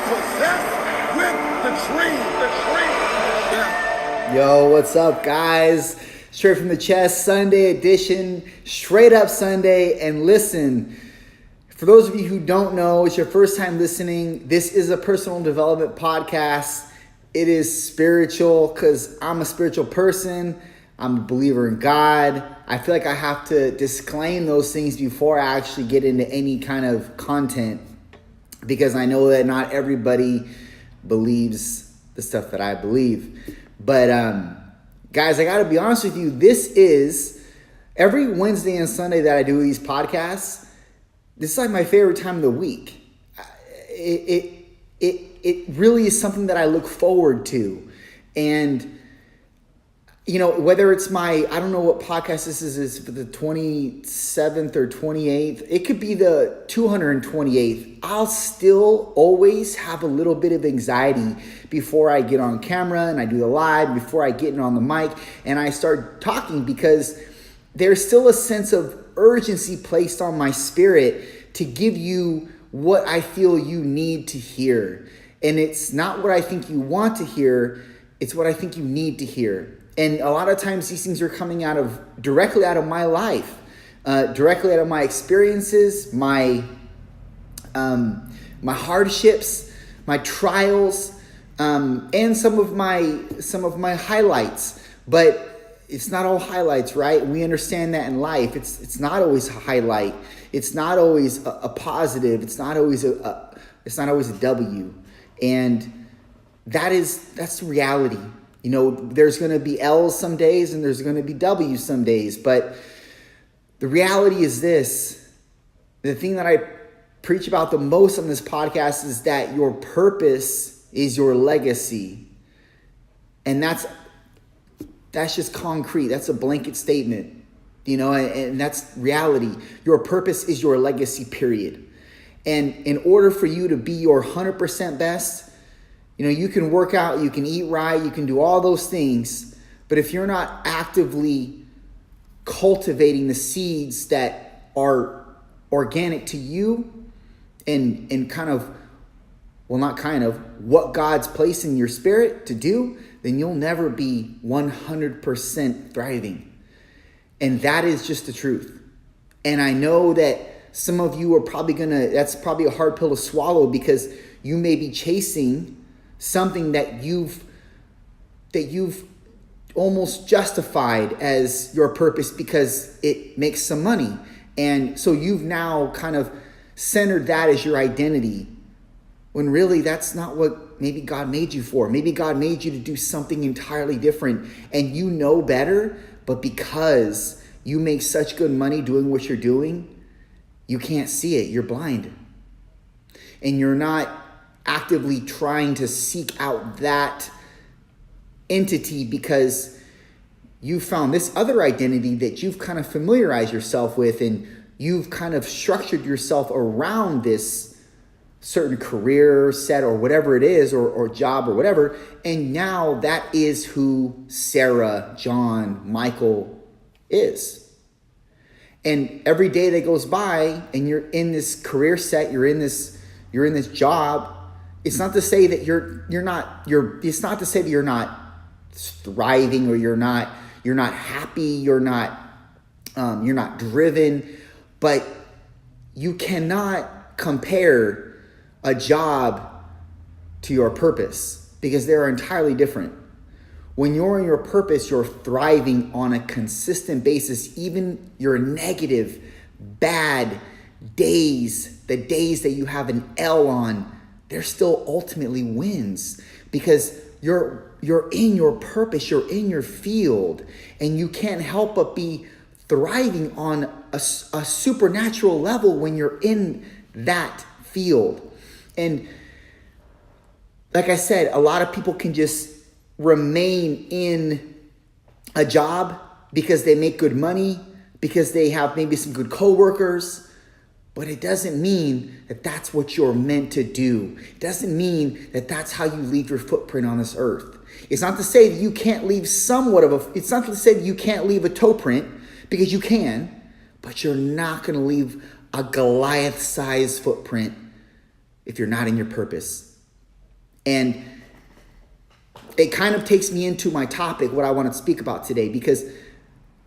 possessed with the dream. Yeah. Yo, what's up, guys? Straight from the Chest, Sunday edition, straight up Sunday. And listen, for those of you who don't know, it's your first time listening, this is a personal development podcast. It is spiritual because I'm a spiritual person. I'm a believer in God. I feel like I have to disclaim those things before I actually get into any kind of content, because I know that not everybody believes the stuff that I believe. But guys, I got to be honest with you. This is every Wednesday and Sunday that I do these podcasts. This is like my favorite time of the week. It really is something that I look forward to. And you know, whether it's I don't know what podcast this is for the 27th or 28th. It could be the 228th. I'll still always have a little bit of anxiety before I get on camera and I do the live, before I get on the mic and I start talking, because there's still a sense of urgency placed on my spirit to give you what I feel you need to hear. And it's not what I think you want to hear. It's what I think you need to hear. And a lot of times these things are coming directly out of my life, directly out of my experiences, my hardships, my trials, and some of my highlights. But it's not all highlights, right? We understand that in life. It's not always a highlight. It's not always a positive. It's not always a W. And that's reality. You know, there's going to be L's some days and there's going to be W's some days. But the reality is this. The thing that I preach about the most on this podcast is that your purpose is your legacy. And that's just concrete. That's a blanket statement, you know, and that's reality. Your purpose is your legacy, period. And in order for you to be your 100% best, you know, you can work out, you can eat right, you can do all those things. But if you're not actively cultivating the seeds that are organic to you and what God's placed in your spirit to do, then you'll never be 100% thriving. And that is just the truth. And I know that some of you are that's probably a hard pill to swallow, because you may be chasing something that you've almost justified as your purpose because it makes some money. And so you've now kind of centered that as your identity, when really that's not what maybe God made you for. Maybe God made you to do something entirely different, and you know better, but because you make such good money doing what you're doing, you can't see it. You're blind. And you're not actively trying to seek out that entity, because you found this other identity that you've kind of familiarized yourself with, and you've kind of structured yourself around this certain career set or whatever it is, or job or whatever. And now that is who Sarah, John, Michael is. And every day that goes by and you're in this career set, you're in this job, it's not to say that it's not to say that you're not thriving, or you're not happy, you're not driven, but you cannot compare a job to your purpose, because they're entirely different. When you're in your purpose, you're thriving on a consistent basis. Even your negative, bad days, the days that you have an L on, they're still ultimately wins, because you're in your purpose, you're in your field, and you can't help but be thriving on a supernatural level when you're in that field. And like I said, a lot of people can just remain in a job because they make good money, because they have maybe some good coworkers. But it doesn't mean that that's what you're meant to do. It doesn't mean that that's how you leave your footprint on this earth. It's not to say that you can't leave it's not to say that you can't leave a toe print, because you can, but you're not going to leave a Goliath-sized footprint if you're not in your purpose. And it kind of takes me into my topic, what I want to speak about today, because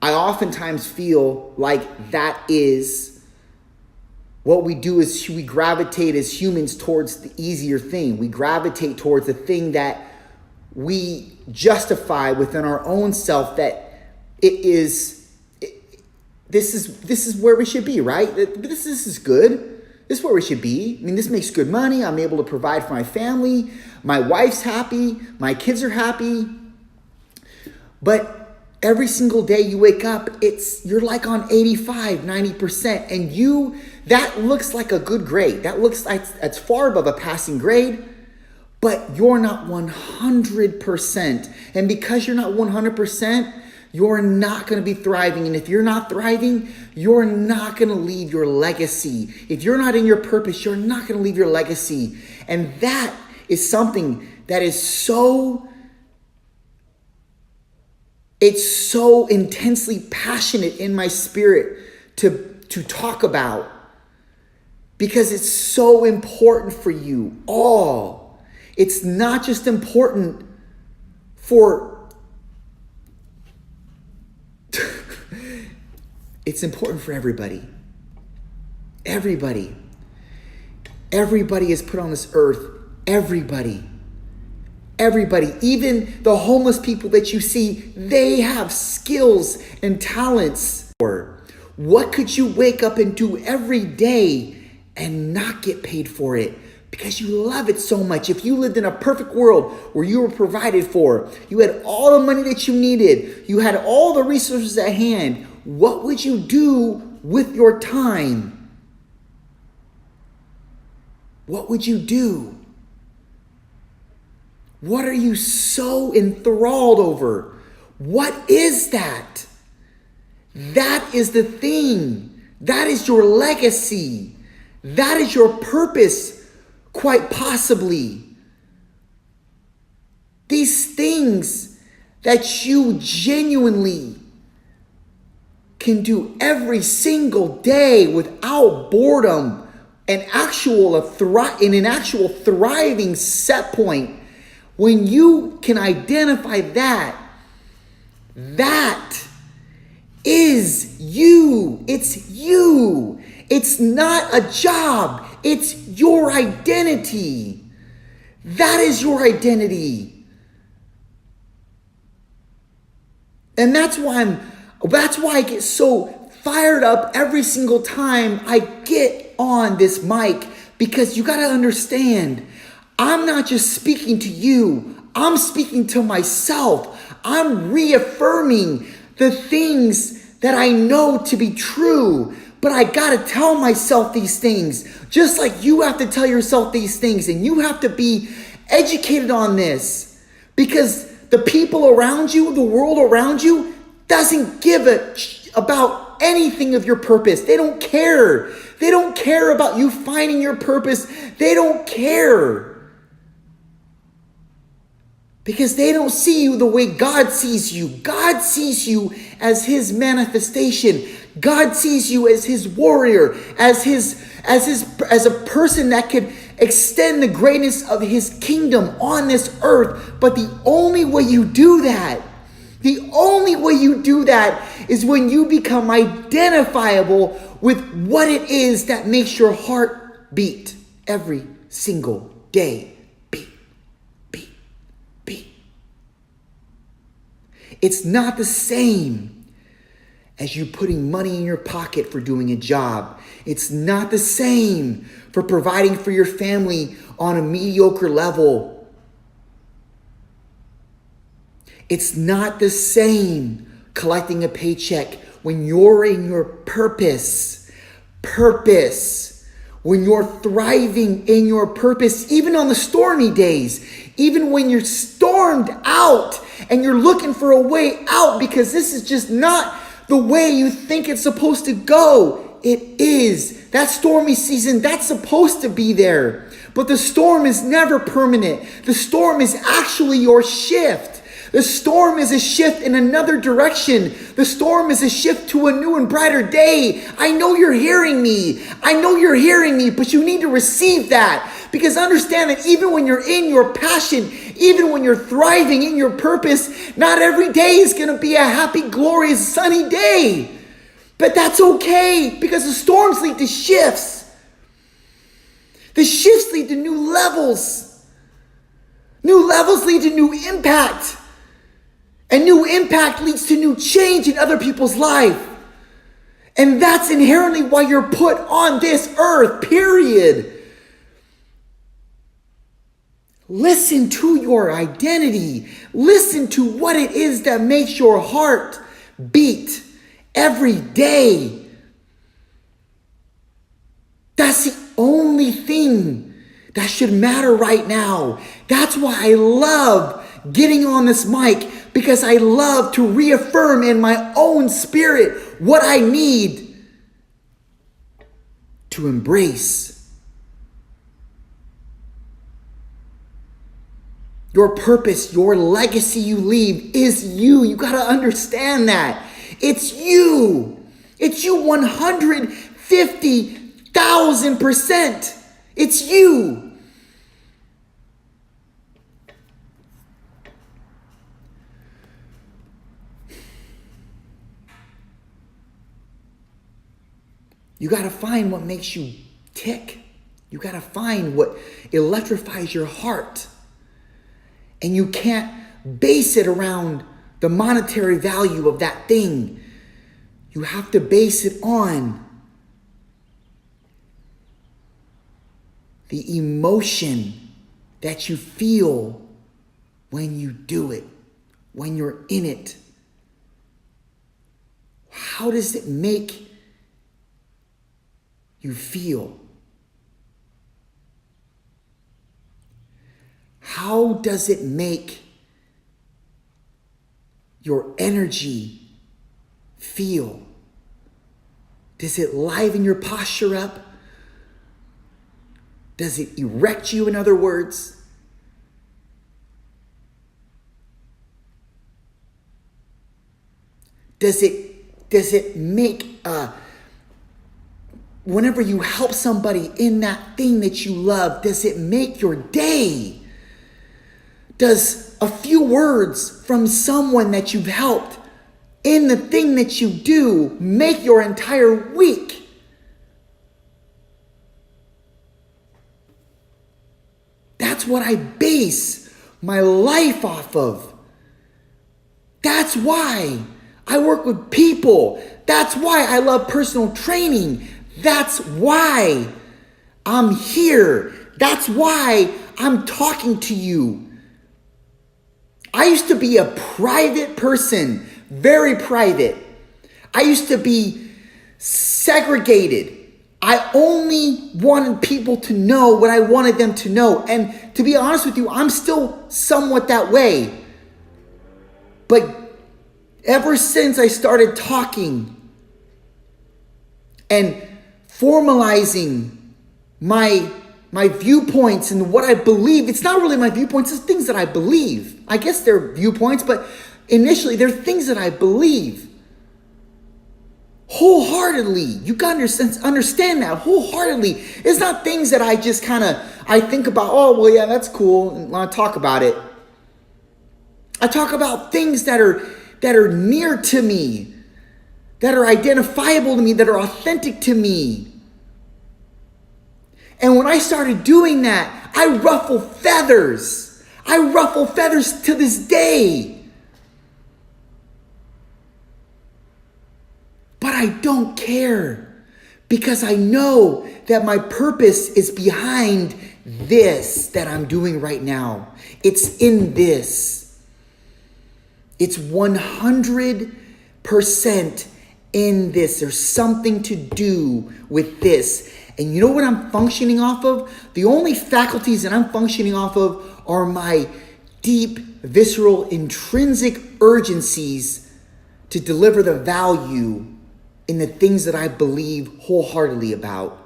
I oftentimes feel like that is what we do, is we gravitate as humans towards the easier thing. We gravitate towards the thing that we justify within our own self that this is where we should be, right? This is good. This is where we should be. I mean, this makes good money. I'm able to provide for my family. My wife's happy. My kids are happy. But every single day you wake up, you're like on 85, 90%. And that looks like a good grade. That looks like that's far above a passing grade. But you're not 100%. And because you're not 100%, you're not going to be thriving. And if you're not thriving, you're not going to leave your legacy. If you're not in your purpose, you're not going to leave your legacy. And that is something that is it's so intensely passionate in my spirit to talk about, because it's so important for you all. It's not just important for it's important for everybody. Everybody is put on this earth. Everybody, even the homeless people that you see, they have skills and talents. What could you wake up and do every day and not get paid for it? Because you love it so much. If you lived in a perfect world where you were provided for, you had all the money that you needed, you had all the resources at hand, what would you do with your time? What would you do? What are you so enthralled over? What is that? That is the thing. That is your legacy. That is your purpose, quite possibly. These things that you genuinely can do every single day without boredom, in an actual thriving set point. When you can identify that is you. It's you. It's not a job. It's your identity. That is your identity. And that's why I get so fired up every single time I get on this mic, because you got to understand, I'm not just speaking to you. I'm speaking to myself. I'm reaffirming the things that I know to be true. But I got to tell myself these things, just like you have to tell yourself these things. And you have to be educated on this, because the people around you, the world around you, doesn't give about anything of your purpose. They don't care. They don't care about you finding your purpose. They don't care. Because they don't see you the way God sees you. God sees you as his manifestation. God sees you as his warrior, as a person that could extend the greatness of his kingdom on this earth. But the only way you do that is when you become identifiable with what it is that makes your heart beat every single day. It's not the same as you putting money in your pocket for doing a job. It's not the same for providing for your family on a mediocre level. It's not the same collecting a paycheck when you're in your purpose. When you're thriving in your purpose, even on the stormy days, even when you're stormed out and you're looking for a way out because this is just not the way you think it's supposed to go. It is. That stormy season, that's supposed to be there. But the storm is never permanent. The storm is actually your shift. The storm is a shift in another direction. The storm is a shift to a new and brighter day. I know you're hearing me, but you need to receive that, Because understand that even when you're in your passion, even when you're thriving in your purpose, not every day is going to be a happy, glorious, sunny day. But that's okay, because the storms lead to shifts. The shifts lead to new levels. New levels lead to new impact. And new impact leads to new change in other people's life. And that's inherently why you're put on this earth, period. Listen to your identity. Listen to what it is that makes your heart beat every day. That's the only thing that should matter right now. That's why I love getting on this mic, because I love to reaffirm in my own spirit what I need to embrace. Your purpose, your legacy you leave is you. You got to understand that. It's you. It's you 150,000%. It's you. You got to find what makes you tick. You got to find what electrifies your heart. And you can't base it around the monetary value of that thing. You have to base it on the emotion that you feel when you do it, when you're in it. How does it make you feel? How does it make your energy feel? Does it liven your posture up? Does it erect you, in other words? Does it make whenever you help somebody in that thing that you love, does it make your day? Does a few words from someone that you've helped in the thing that you do make your entire week? That's what I base my life off of. That's why I work with people. That's why I love personal training. That's why I'm here. That's why I'm talking to you. I used to be a private person, very private. I used to be segregated. I only wanted people to know what I wanted them to know. And to be honest with you, I'm still somewhat that way. But ever since I started talking and formalizing my viewpoints and what I believe, it's not really my viewpoints, it's things that I believe. I guess they're viewpoints, but initially they're things that I believe. Wholeheartedly. You gotta understand that wholeheartedly. It's not things that I just I think about, oh, well, yeah, that's cool, and I talk about it. I talk about things that are near to me, that are identifiable to me, that are authentic to me. And when I started doing that, I ruffle feathers. I ruffle feathers to this day. But I don't care, because I know that my purpose is behind this that I'm doing right now. It's in this. It's 100% in this. There's something to do with this. And you know what I'm functioning off of? The only faculties that I'm functioning off of are my deep, visceral, intrinsic urgencies to deliver the value in the things that I believe wholeheartedly about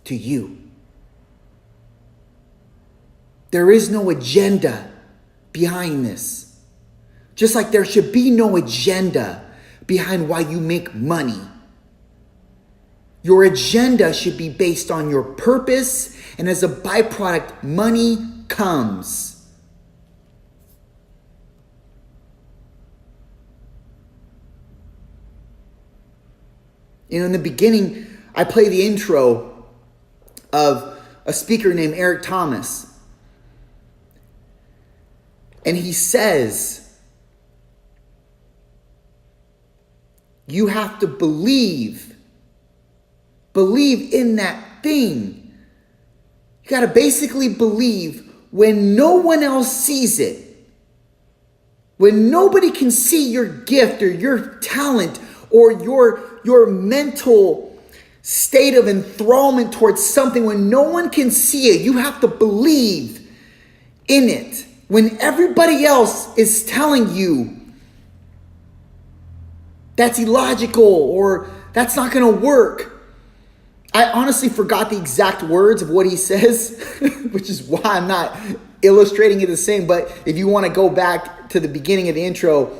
to you. There is no agenda behind this. Just like there should be no agenda behind why you make money. Your agenda should be based on your purpose And as a byproduct, money comes. In the beginning, I play the intro of a speaker named Eric Thomas. And he says, you have to believe in that thing. You got to basically believe when no one else sees it. When nobody can see your gift or your talent or your mental state of enthrallment towards something, when no one can see it, you have to believe in it. When everybody else is telling you that's illogical or that's not going to work. I honestly forgot the exact words of what he says, which is why I'm not illustrating it the same. But if you want to go back to the beginning of the intro,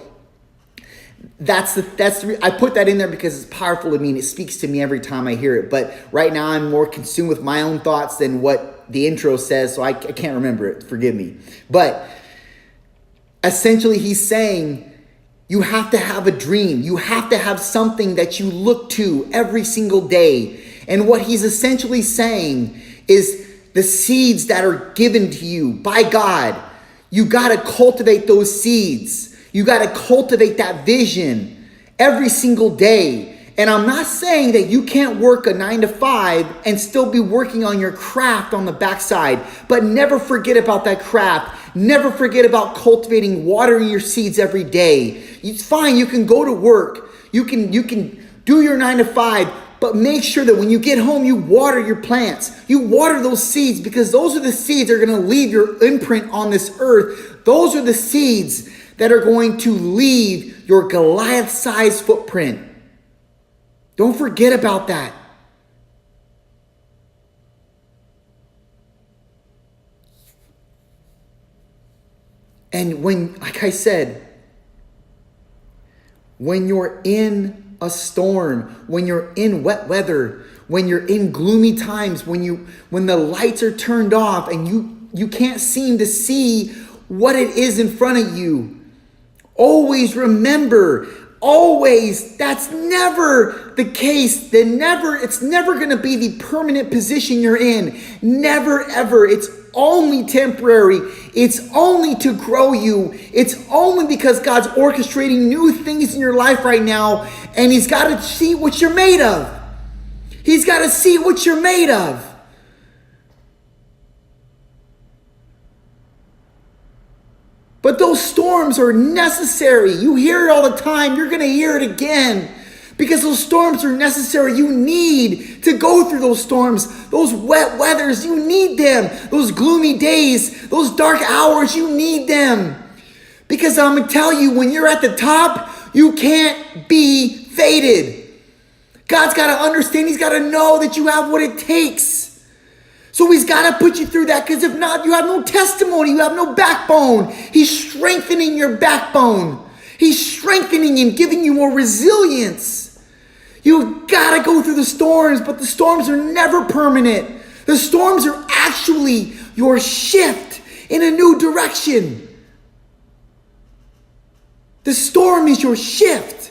I put that in there because it's powerful to me and it speaks to me every time I hear it. But right now I'm more consumed with my own thoughts than what the intro says, so I can't remember it. Forgive me. But essentially he's saying you have to have a dream. You have to have something that you look to every single day. And what he's essentially saying is the seeds that are given to you by God, you got to cultivate those seeds. You got to cultivate that vision every single day. And I'm not saying that you can't work a 9-to-5 and still be working on your craft on the backside, but never forget about that craft. Never forget about cultivating, watering your seeds every day. It's fine. You can go to work. You can do your 9-to-5, but make sure that when you get home, you water your plants. You water those seeds because those are the seeds that are going to leave your imprint on this earth. Those are the seeds that are going to leave your Goliath-sized footprint. Don't forget about that. And when, like I said, when you're in a storm, when you're in wet weather, when you're in gloomy times, when the lights are turned off and you can't seem to see what it is in front of you, always remember, that's never the case. It's never going to be the permanent position you're in. Never, ever. It's only temporary. It's only to grow you. It's only because God's orchestrating new things in your life right now, and He's got to see what you're made of. He's got to see what you're made of. But those storms are necessary. You hear it all the time. You're going to hear it again. Because those storms are necessary. You need to go through those storms. Those wet weathers, you need them. Those gloomy days, those dark hours, you need them. Because I'm going to tell you, when you're at the top, you can't be faded. God's got to understand. He's got to know that you have what it takes. So He's got to put you through that, because if not, you have no testimony. You have no backbone. He's strengthening your backbone. He's strengthening and giving you more resilience. You've got to go through the storms, but the storms are never permanent. The storms are actually your shift in a new direction. The storm is your shift.